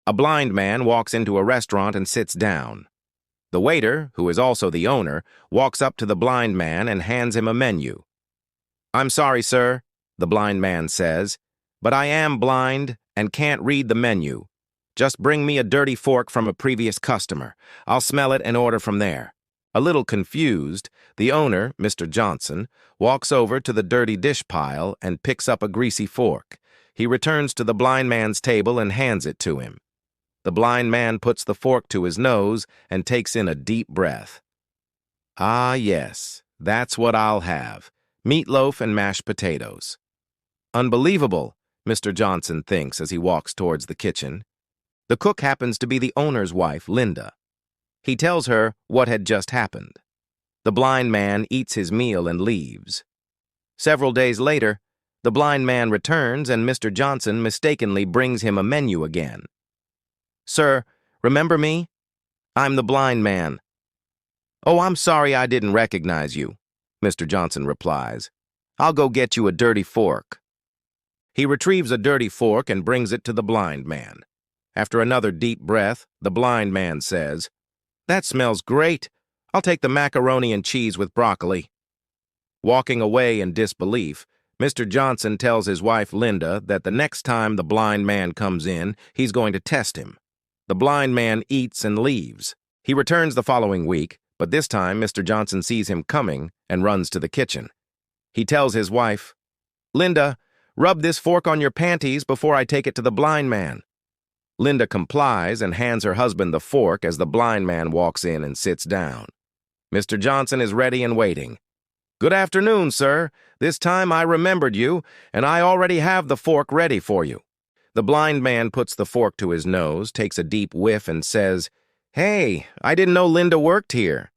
A blind man walks into a restaurant and sits down. The waiter, who is also the owner, walks up to the blind man and hands him a menu. "I'm sorry, sir," the blind man says, "but I am blind and can't read the menu. Just bring me a dirty fork from a previous customer. I'll smell it and order from there." A little confused, the owner, Mr. Johnson, walks over to the dirty dish pile and picks up a greasy fork. He returns to the blind man's table and hands it to him. The blind man puts the fork to his nose and takes in a deep breath. "Ah, yes, that's what I'll have. Meatloaf and mashed potatoes." "Unbelievable," Mr. Johnson thinks as he walks towards the kitchen. The cook happens to be the owner's wife, Linda. He tells her what had just happened. The blind man eats his meal and leaves. Several days later, the blind man returns and Mr. Johnson mistakenly brings him a menu again. "Sir, remember me? I'm the blind man." "Oh, I'm sorry I didn't recognize you," Mr. Johnson replies. "I'll go get you a dirty fork." He retrieves a dirty fork and brings it to the blind man. After another deep breath, the blind man says, "That smells great. I'll take the macaroni and cheese with broccoli." Walking away in disbelief, Mr. Johnson tells his wife Linda that the next time the blind man comes in, he's going to test him. The blind man eats and leaves. He returns the following week, but this time Mr. Johnson sees him coming and runs to the kitchen. He tells his wife, "Linda, rub this fork on your panties before I take it to the blind man." Linda complies and hands her husband the fork as the blind man walks in and sits down. Mr. Johnson is ready and waiting. "Good afternoon, sir. This time I remembered you, and I already have the fork ready for you." The blind man puts the fork to his nose, takes a deep whiff, and says, "Hey, I didn't know Linda worked here."